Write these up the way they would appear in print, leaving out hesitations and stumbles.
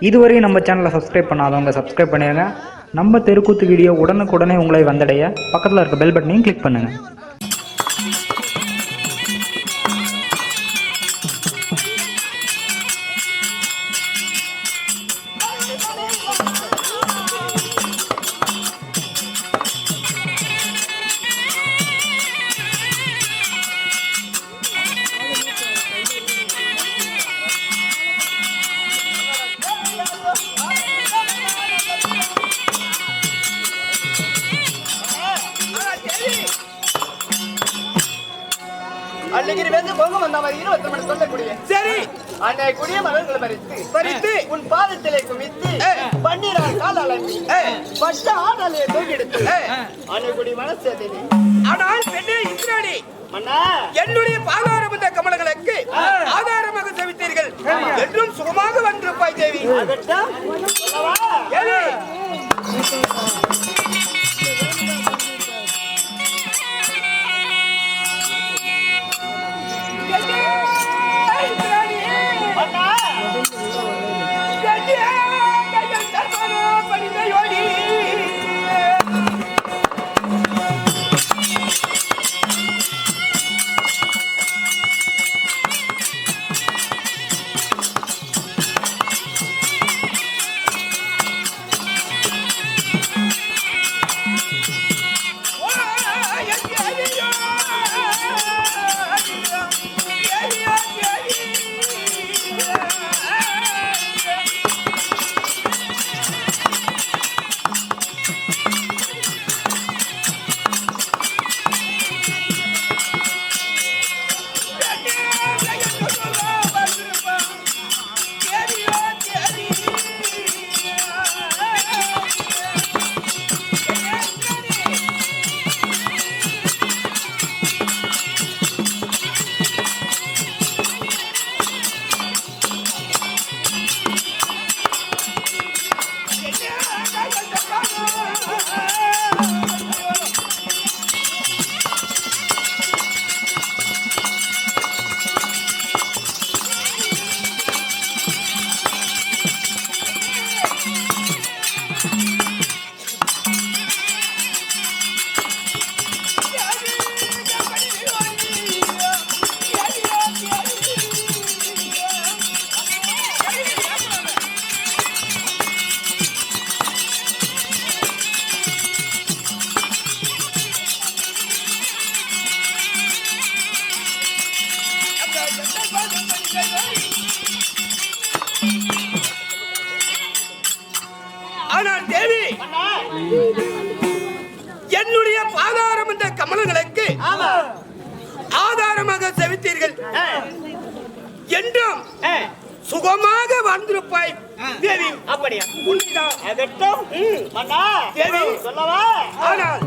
இதுவரை நம்ம சேனலை சப்ஸ்கிரைப் பண்ணாதவங்க சப்ஸ்கிரைப் பண்ணிடுங்க. நம்ம தெருக்கூத்து வீடியோ உடனுக்குடனே உங்களை வந்தடைய பக்கத்தில் இருக்க பெல் பட்டனையும் கிளிக் பண்ணுங்கள். சரி, அன்னை குடிய மலர்களை பறித்து உன் பாதத்திலே குமித்து பன்னீரால் கால் அலம்பி பட்ட ஆடலையை தூக்கெடுத்து அன்னை குடி மனசேதை. ஆனால் பெண்ணே இந்திராணி, என்னுடைய பாதாரம் என்ற கமலங்களுக்கு ஆதாரமாக செவித்தீர்கள் என்றும் சுகமாக வந்திருப்பாய் தேவி. ஆனால் தேவி, என்னுடைய பாதாரம் என்ற கமலங்களுக்கு ஆதாரமாக செவித்தீர்கள் என்றும் சுகமாக வாழ்ந்திருப்பாய் தேவி. அப்படியா? தேவி சொல்லவா? ஆனால்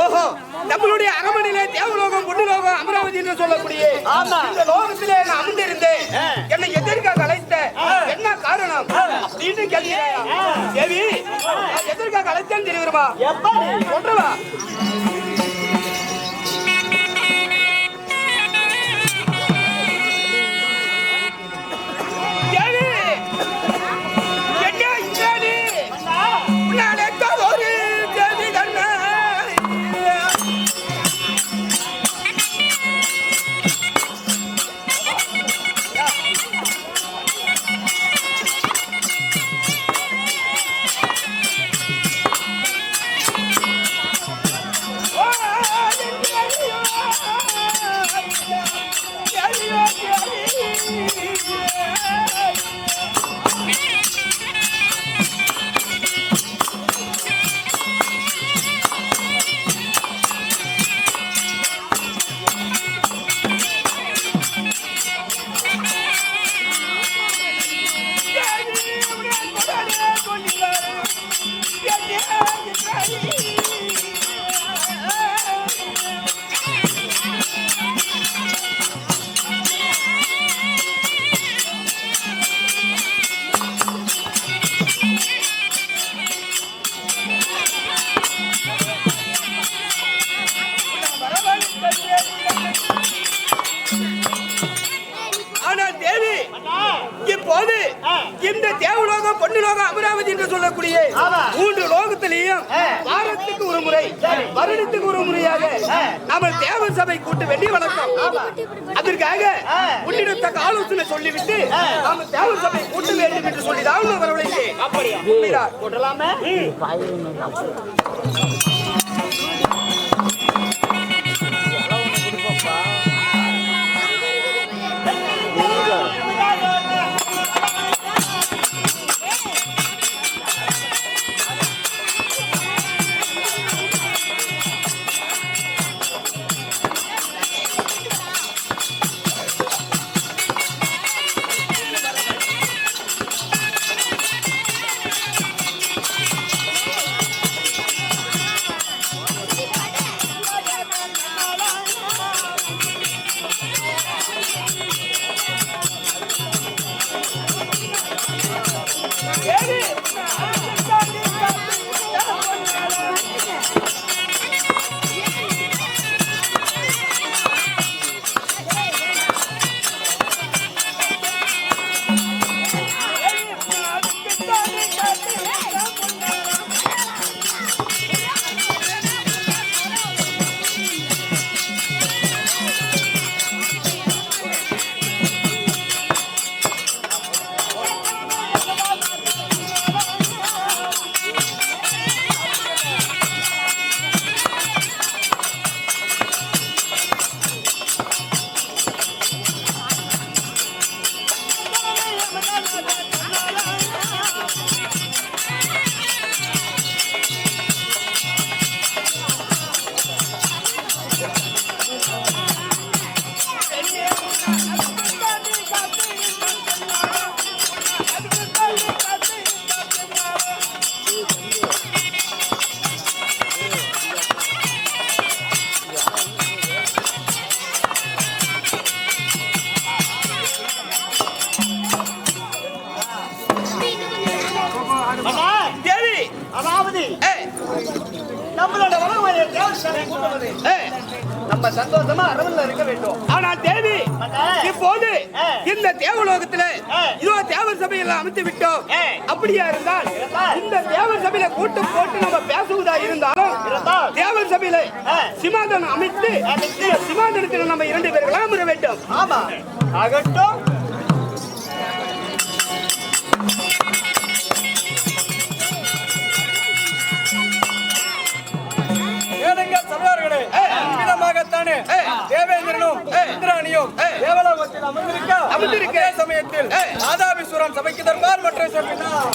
ஓஹோ, நம்மளுடைய அரமனையிலே தேவலோகம், பொன்னுலோகம், அமராவதி என்று சொல்லக்கூடிய இந்த லோகத்திலே நான் அமர்ந்திருந்தேன். என்னை எதற்காக அழைத்த, என்ன காரணம் அப்படின்னு கேட்கிறேன். தேவி, எதற்காக அழைத்தேன்னு தெரியுமா? சொல்றவா? இப்போது இந்த தேவலோகம், பொன்னுலோகம், அமராவதி என்று சொல்லக்கூடிய 3 லோகத்திலேயும் வாரத்துக்கு ஒரு முறை, வருடத்துக்கு ஒரு முறையாக நம்ம தேவர் சபை கூட்ட வேண்டிய வழக்கம். அதற்காக உன்னிடத்தக்க ஆலோசனை சொல்லிவிட்டு நாம தேவர் சபை கூட்ட வேண்டும் என்று சொல்லிதான் வரவழைக்கு. அப்படியா கூட்டலாமே? நம்மளோட வளமையை நம்ம சந்தோஷமா அரவல்ல இருக்க வேண்டும். ஆனால் தேவி, இப்போது இந்த தேவலோகத்துல இதோ தேவர் சபையில அமைத்து விட்டோம். அப்படியா இருந்தால் இந்த தேவர் சபையில கூட்டம் போட்டு நம்ம பேசுவதா இருந்தாலும் தேவர் சபையில சிமாதனம் அமைத்து சிமாதனத்தில் நம்ம 2 பேர்களாம் அமர வேண்டும். ஆமா, ஆகட்டும். தேவேந்திரனும் இந்திராணியும் தேவலோகத்தில் அமர்ந்திருக்க சமயத்தில் ராதாபிஸ்வரன் சபைக்கு தர்பார் மற்ற சொல்லினார்.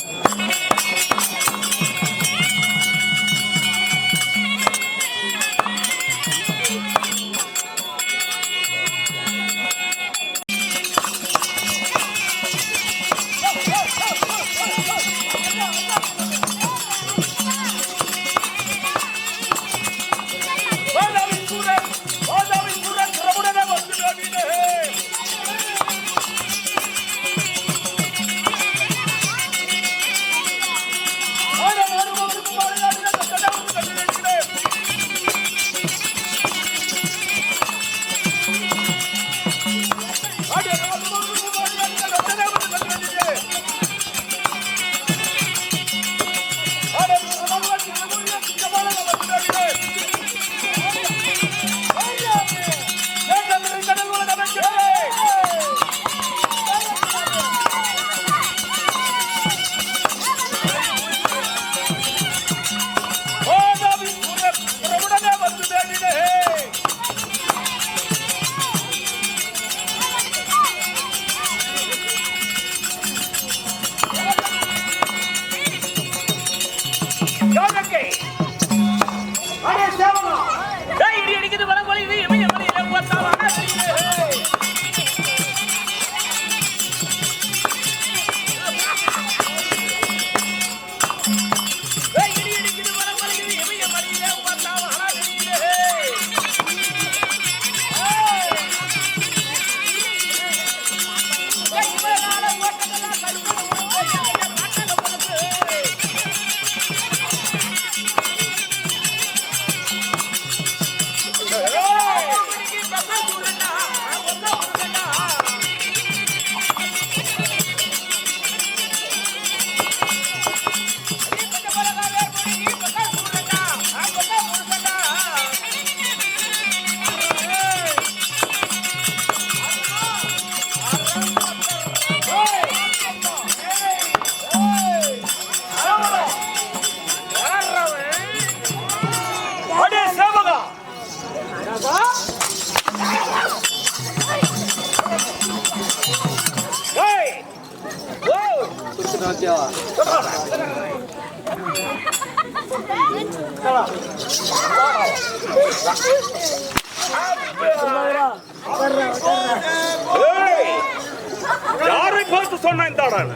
யாரை பார்த்து சொன்னேன் தாடான்?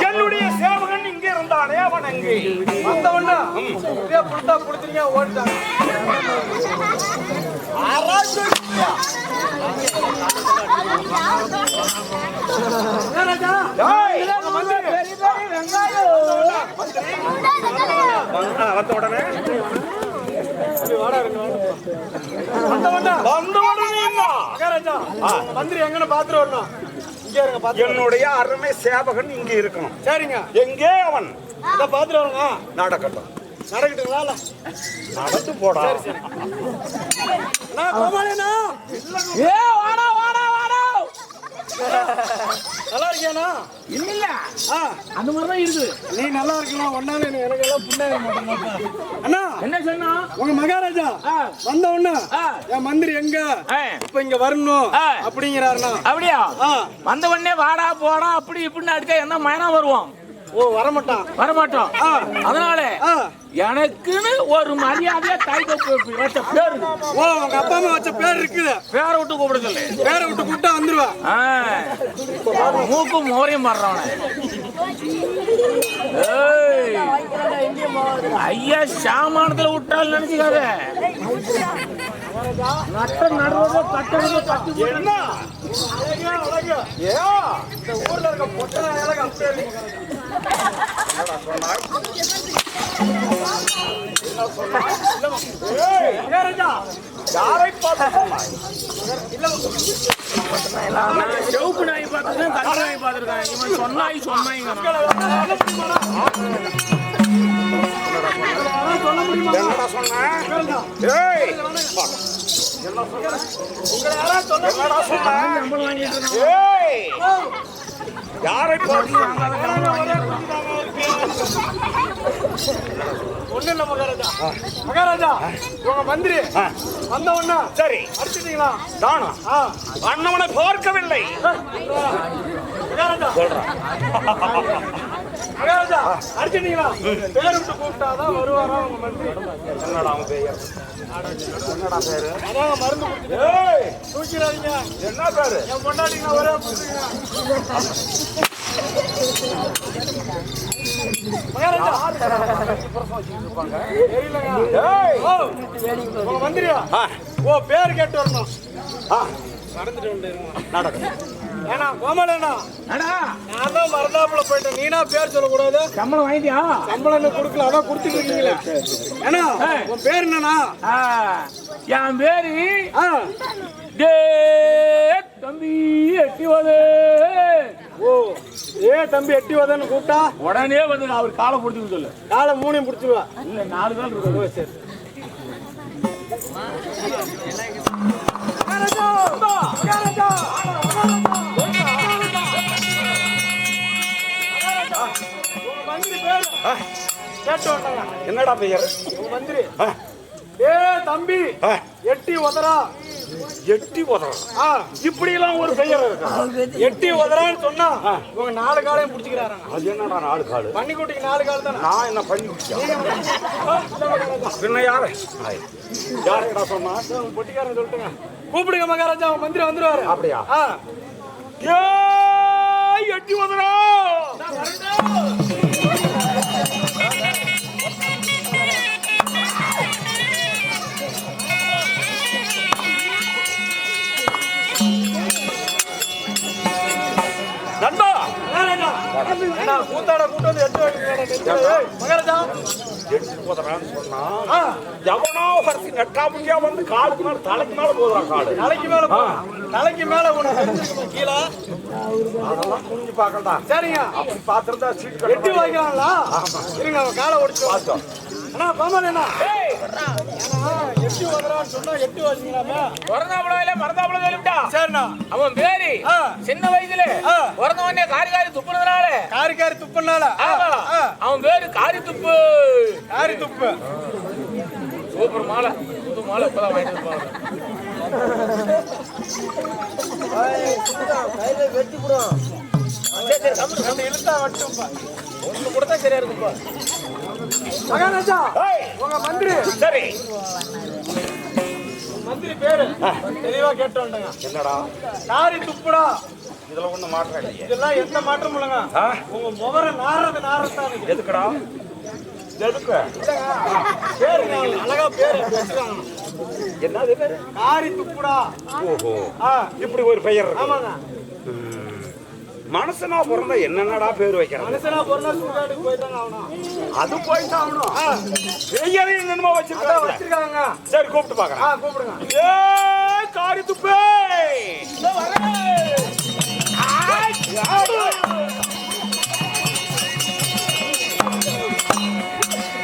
என்னுடைய சேவகன் இங்கே இருந்தானே, அவன் அங்கே வந்தவண்ணா புடுத்தா புடுத்துறீங்க ஓடிட்டாங்க. வந்த உடனே மந்திரி எங்கன்னு பாத்துட்டு வரணும். இங்க இருங்க, பாத்து. என்னுடைய அருமை சேவகன் இங்கே இருக்கணும். சரிங்க, எங்கே அவன்? இத பாத்துட்டு வரணும். நடக்கட்டும். நடக்கட்டுங்களா? நடந்து போடா. நல்லா இருக்கியாண்ணா? இல்ல அந்த மாதிரிதான் இருக்கு. நீ நல்லா இருக்கலாம். ஒன்னால எனக்கு எல்லாம் புண்ணாக மாட்டேன். அண்ணா என்ன சொன்னா உங்க மகாராஜா வந்த உடனே என் மந்திரி எங்க இப்ப இங்க வரணும் அப்படிங்கிறாருண்ணா. அப்படியா? வந்த உடனே வாடா போடா அப்படி இப்படின்னு அடிச்சா என்ன மயனா வருவோம்? ஓ, வரமாட்டான். வரமாட்டோம். அதனால எனக்குன்னு ஒரு மரியாதையா தாய் தப்பு வச்ச பேரு. ஓ, உங்க அப்பா அம்மா வச்ச பேர் இருக்குது. பேரை விட்டு கூப்பிடுதல்ல. பேரை விட்டு கூப்பிட்டா வந்துருவா. மூக்கும் மோரையும் மாறுறவன. ஐயா சாமானத்துல விட்டால் நினைச்சுக்காத. நட்ட நடுவது கட்டது கட்டி என்ன இந்த ஊர்ல இருக்க பொட்டை யாரை பார்த்து செவுப்பு நாய் பார்த்துருக்கேன், கல் நாய் பார்த்துருக்கேன். இவன் சொன்னாய் சொன்னாங்க என்னடா சொன்ன? ஏய், என்னடா சொன்ன? ஏய், யாரை பார்த்து? ஒண்ணு இல்ல மகாராஜா. மகாராஜா உங்க மந்திரி வந்த உடனே சரி அடிச்சிட்டீங்களா? தானா? அண்ணவனை பார்க்கவில்லை. மகாராஜா மகாராஜா அடிச்சிட்டீங்களா? பேர் விட்டு கூப்பிட்டாதான் வருவாரா உங்க மந்திரி? என்னடா அவன் பெயர்? என்னடா பேரு? அதான் மருந்து குடிச்சிட்டு. ஏய், தூக்கிறாதீங்க. என்ன பேரு? என் பொண்டாட்டிங்க ஒரே புடிச்சுங்க. மகாராஜா தெரியலங்க. ஏய், ஓ, உங்க மந்திரியா? ஓ, பேர் கேட்டு வரணும். நடந்துட்டு வந்து நடக்கும். ஏன்னா கோமலண்ணா அடா நான் தான் மறந்தாப்புல போயிட்டேன். நீனா பேர் சொல்லக்கூடாது. சம்பளம் வாங்கிட்டியா? சம்பளம் என்ன கொடுக்கல, அதான் கொடுத்துட்டு இருக்கீங்களே. ஏன்னா உன் பேர் என்னண்ணா? என் பேரு தம்பி எட்டி வது. ஓ, ஏ தம்பி எட்டி வதன்னு கூப்பிட்டா உடனே வந்து அவர் காலை பிடிச்சுன்னு சொல்லு. காலை மூணையும் பிடிச்சிருவா. இல்ல 4 கால் இருக்கு. சரி. என்னடா பெயர்? மந்திரி ஏ தம்பி எட்டி உதரா. எட்டி உதறா? இப்படி எல்லாம் ஒரு பெயர் இருக்கா? எட்டி உதரான்னு சொன்னா உங்க 4 காலையும் பிடிச்சிக்கிறாங்க. அது என்னடா 4 கால்? பன்னிக்குட்டிக்கு 4 கால் தானே. நான் என்ன பண்ணி பின்ன யாரு? யாருடா சொன்னா? பொட்டிக்காரன் சொல்லிட்டுங்க. கூப்பிடுங்க மகாராஜா, மந்திரி வந்துருவாரு. அப்படியா? எட்டி உதறா? நண்பா கூத்தாட கூட்டு வந்து மகாராஜா எட்டி உதறான்னு சொன்னா எவனோ வரைக்கும் நெட்டாமுடியா வந்து காலுக்கு மேல தலைக்கு மேல போதுறான். காடு தலைக்கு மேல தலைக்கு மேல ஒண்ணு கீழே அதெல்லாம் புரிஞ்சு பார்க்கண்டா. சரிங்க. அப்படி பார்த்துருந்தா சீட் எட்டி வாங்கிக்கலாம்ல? இருங்க, அவன் காலை ஒடிச்சு பார்த்தோம். அண்ணா பாமல் என்ன எட்டி உதறான்னு சொன்னா எட்டி வாங்கிக்கலாமே. மறந்தாப்புல சொல்லிவிட்டா. சரிண்ணா. அவன் பேரு சின்ன வயசுல பிறந்த உடனே காரி காரி துப்புனதுனால காரி காரி துப்புனால அவன் பேரு காரி துப்பு. காரி துப்பு. சூப்பர் மாலை, புது மாலை இப்பதான் வாங்கிட்டு கையில வெட்டி போடும். சரி சரி கம்முனு கம்முனு இழுத்தா மட்டும்பா. ஒண்ணு கூட தான் சரியா இருக்குப்பா. மகாராஜா ஏய், உங்க மந்திரி சரி மந்திரி பேரு தெளிவா கேட்டு வந்துங்க. என்னடா நாரி துப்புடா. இதுல ஒண்ணு மாற்றம் இல்லையே. இதெல்லாம் எந்த மாற்றமும் இல்லைங்க. ஆ? உங்க முகர நாரத்தான். எதுக்குடா எதுக்கு பேருங்க அழகா பேரு வச்சுக்காங்க. என்னது பேரு? நாரி துப்புடா. ஓஹோ, ஆ, இப்படி ஒரு பெயர் இருக்கு. ஆமாங்க. மனுஷனா பிறந்தா என்னென்னடா பேர் வைக்கிறது? மனுஷனா பொருளா சுடுகாட்டுக்கு போயிட்டாங்க அவனும். அது போயிட்டு ஆகணும். பெயரே என்னமோ அதான் வச்சிருக்காங்க. வச்சிருக்காங்க. சரி கூப்பிட்டு பாக்குறேன். கூப்பிடுங்க. ஏய் காரி துப்பே,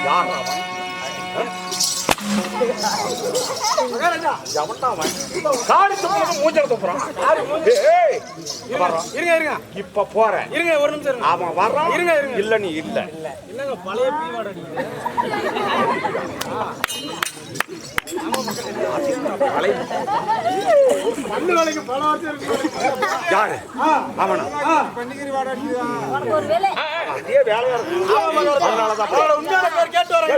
யார் அவன்? மகாராஜா எவன்டா அவன்? காரி துப்புறது மூஞ்சல துப்புறான். ஏய், வர்றான். இருங்க இப்ப போறேன். இருங்க ஒரு நிமிஷம் இருங்க. அவன் வர்றான். இருங்க. இல்ல நீ இல்ல. இல்லங்க பழைய பீவாட அடிக்குது. பல்லு வேலைக்கு பல வருஷம் இருக்கு. யாரு அவனா? பன்னிகிரி வாட அடிக்குதா? அதே வேலையா இருக்கு. அதனாலதான் உண்மையான பேர் கேட்டு வரேன்.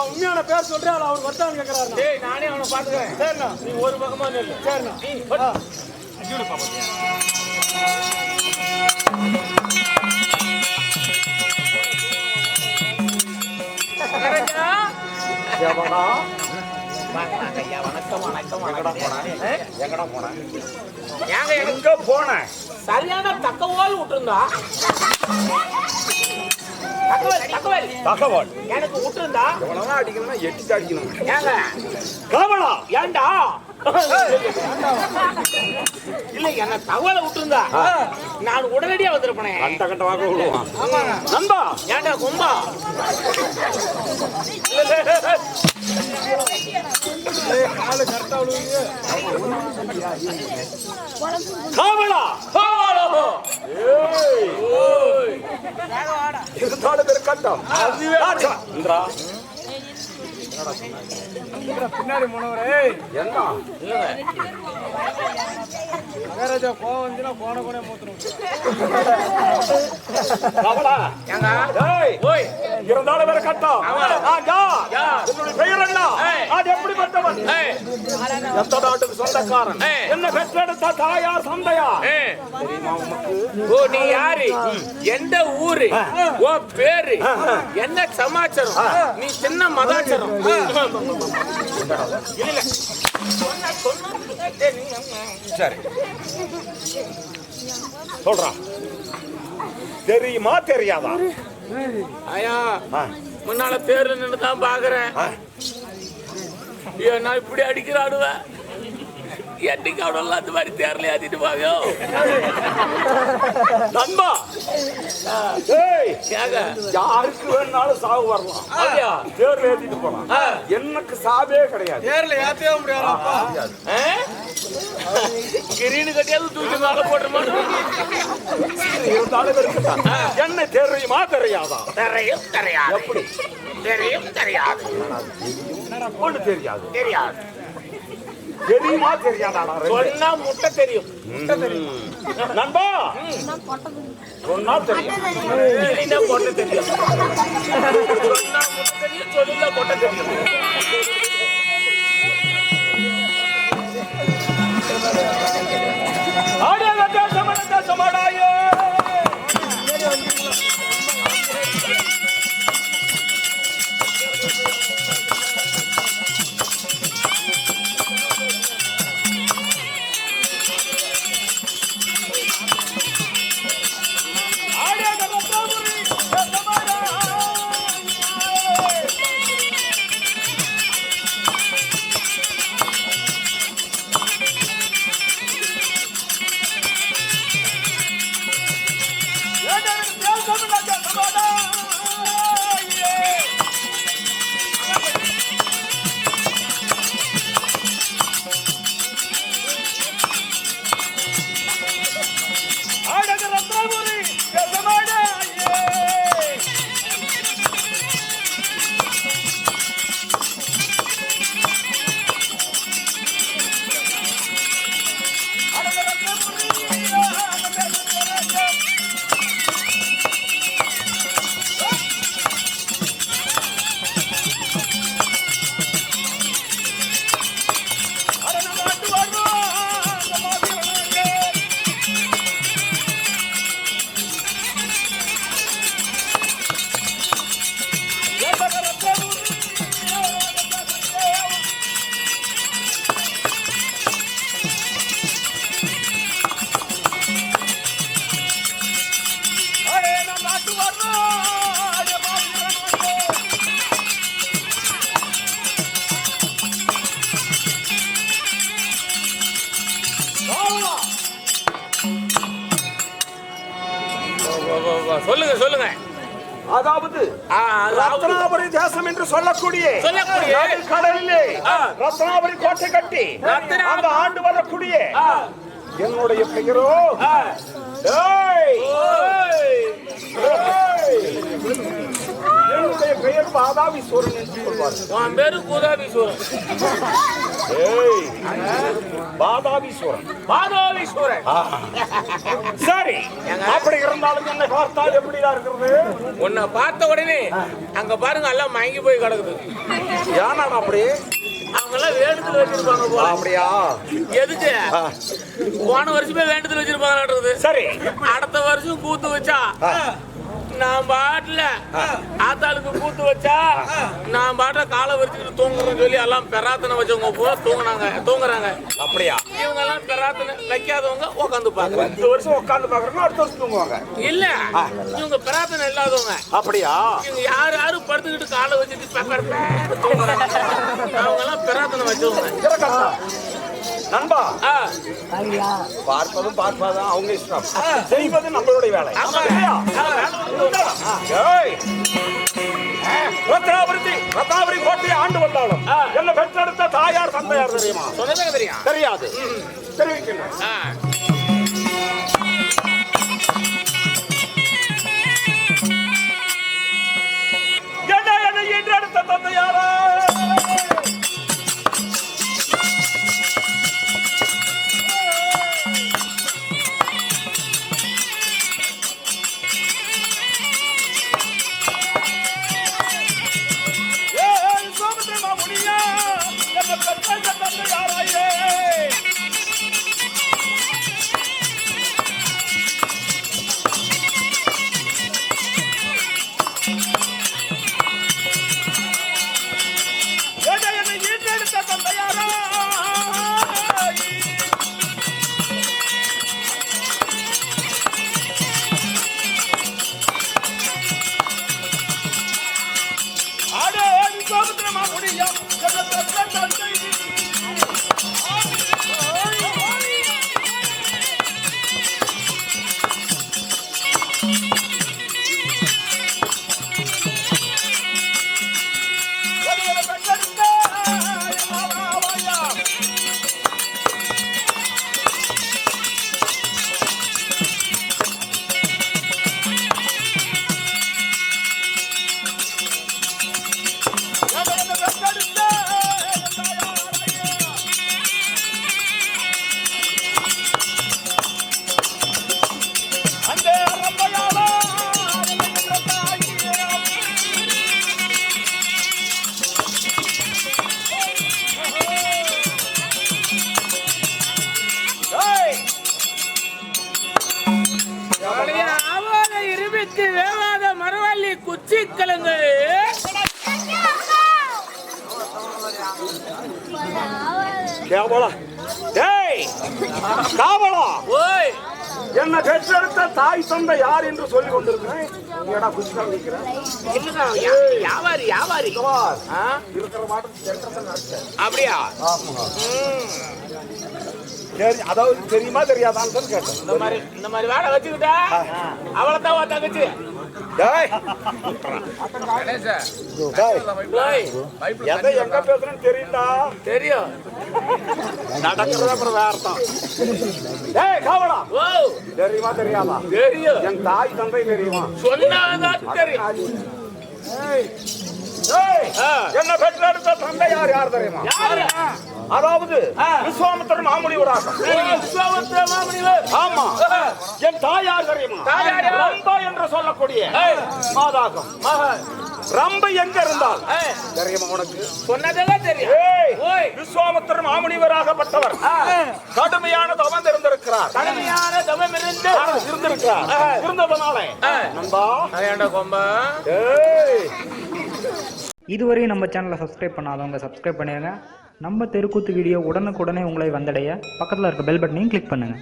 உண்மையான பேர் சொல்றேன். அவர் வட்டான்னு கேட்கிறாரு. டேய் நானே அவனை பாத்துக்கிறேன். சரிண்ணா நீ ஒரு பக்கமா நில்லு. சரிண்ணா மகாராஜா. எவனா? ஐயா வணக்கம் வணக்கம் எங்கடா வணக்கம். போன? எங்கடா போன? ஏங்க எனக்கு எங்க போன? சரியான தக்கவால் விட்டுருந்தா. தக்கவால் தகவல் எனக்கு விட்டுருந்தா. எவ்வளவுதான் அடிக்கணும்னா எட்டி அடிக்கணும். ஏங்க காவலா ஏண்டா இல்ல என்ன தகவலை விட்டுருந்தா நான் உடனடியா வந்திருப்பேன். கண்ட கண்ட வாங்க விடுவான். நண்பா ஏண்டா கும்பா காவலா இருந்தாலும் பேர் கட்டம். இந்திரா பின்னாடி போனவரே என்ன மகாராஜா கோவம் வந்துச்சுன்னா போன கூட மூத்தணும். காவலா ஏங்க ஏய், ஓய் இருந்தாலும் பேர் கட்டம். ஆமா. யார்? என்னுடைய பெயர் என்ன? ஏய். அது எப்படிப்பட்டவன்? ஏய் எந்த நாட்டுக்கு சொந்தக்காரன்? ஏய். என்ன பெற்றெடுத்த தாயார் சந்தையா? ஏய் ஓ நீ யாரு எந்த ஊரு உன் பேரு என்ன சமாச்சாரம் நீ சின்ன மதாச்சாரம் இல்ல சரி சொல்றான். தெரியுமா தெரியாதா? ஐயா ஆ. முன்னால தேர்ல நின்று தான் பாக்குறேன். ஆ. நான் இப்படி அடிக்கிறாடுவேன் என்னைக்கு அவனெல்லாம் அந்த மாதிரி தேர்ல ஏத்திட்டு வாங்க. நண்பா ஏய், ஏங்க யாருக்கு வேணாலும் சாவு வரலாம். அப்படியா? தேர்ல ஏத்திட்டு போலாம். ஆ. எனக்கு சாவே கிடையாது. நேர்ல ஏத்தவே முடியாதுப்பா. ஆ? கிரீனு கட்டியாவது தூக்கி மேல போட்டு மாட்டோம். இருந்தாலும் இருக்கட்டும். என்ன தெரியுமா தெரியாதா? தெரியும் தெரியாது எப்படி? தெரியும் தெரியாது ஒண்ணு தெரியாது. தெரியாது தெரியுமா தெரியாதாடா? சொன்னா முட்டை தெரியும். நண்பா சொன்னா தெரியும். இல்லைன்னா கொட்டை தெரியும். சொன்னா முட்டை தெரியும் சொல்லுங்க கொட்டை தெரியும். சமாடாயோ சொல்லுங்க சொல்லுங்க. அதாவது ரத்னாபுரி தேசம் என்று சொல்லக்கூடிய கடலிலே ரத்னாபுரி கோட்டை கட்டி அந்த ஆண்டு வரக்கூடிய என்னுடைய பெயரோ என்னுடைய பெயர் பாதாபீஸ்வரன் என்று சொல்வார். பேரு கூதாபீஸ்வரன். பாதாபீஸ்வரன். பாதாபீஸ்வரன். சரி, அப்படி இருந்தாலும் என்னை பார்த்தால் எப்படிதான் இருக்கிறது? உன்னை பார்த்த உடனே அங்க பாருங்க எல்லாம் மயங்கி போய் கிடக்குது. ஏனாடா அப்படி? அவங்க எல்லாம் வேண்டுதல் வச்சிருப்பாங்க போல. அப்படியா? எதுக்கு? போன வருஷமே வேண்டுதல் வச்சிருப்பாங்க. சரி, அடுத்த வருஷம் கூத்து வச்சா நான் பாட்டுல ஆத்தாளுக்கு கூத்து வச்சா நான் பாட்டுல காலை வச்சுட்டு தூங்குறேன்னு சொல்லி எல்லாம் பெராத்தனை வச்சவங்க பூரா தூங்குறாங்க. அப்படியா? இவங்க எல்லாம் பெராத்தனை வைக்காதவங்க உட்காந்து பாக்குறாங்க. இந்த வருஷம் உட்காந்து பாக்குறாங்க, அடுத்த வருஷம் தூங்குவாங்க. இல்ல, இவங்க பெராத்தனை இல்லாதவங்க. அப்படியா? இவங்க யாரு படுத்துக்கிட்டு காலை வச்சுட்டு தூங்குறாங்க. அவங்க எல்லாம் பெராத்தனை வச்சவங்க. நண்பா, பார்ப்பதும் பார்ப்பதும் அவங்க இஷ்டம், செய்வது நம்மளுடைய வேலை. ரத்னாபுரி கோட்டையை ஆண்டு வந்தாலும் என்ன பெற்றெடுத்த தாயார் தந்தையார் தெரியுமா? தெரியாது. தெரிவிக்கின்றேன். என்ன ஈன்றெடுத்த தந்தையாரா? வேளாத மரவள்ளி குச்சி கிழங்கு என்ன பெற்றெடுத்த தாய் தந்தை யார் என்று சொல்லிக் கொண்டிருக்கிறேன். அப்படியா? அதாவது தெரியுமா தெரியாதான்னு கேட்டேன். இந்த மாதிரி வேலை வச்சுக்கிட்டா அவளைத்தான் தங்கச்சி. எங்க பேசுறேன்னு தெரியுதா? தெரியும். நடக்கிறது அப்புறம் வேறதான். தெரியுமா தெரியாதா? தெரியும். என் தாய் தந்தை தெரியுமா? சொன்னாதான் தெரியும். என்ன பெற்றெடுத்த தந்தை யார் தெரியுமா? அதாவது விஸ்வாமித்திரன் மாமுனிவராக. ஆமா. என் தாயார் தெரியுமா? ரம்பா என்று சொல்லக்கூடிய மாதாகம். ரம்பை எங்க இருந்தால் தெரியுமா உனக்கு? சொன்னதெல்லாம் தெரியும். விஸ்வாமித்திரன் மாமுனிவராகப்பட்டவர் கடுமையான தவம் இருந்திருக்கிறார். கடுமையான தவம் இருந்திருக்கிறார். இருந்ததனால நண்பா கொம்பா. இதுவரை நம்ம சேனலை சப்ஸ்கிரைப் பண்ணாதவங்க சப்ஸ்கிரைப் பண்ணிடுங்க. நம்ம தெருக்கூத்து வீடியோ உடனுக்குடனே உங்களை வந்தடைய பக்கத்தில் இருக்க பெல் பட்டனையும் கிளிக் பண்ணுங்கள்.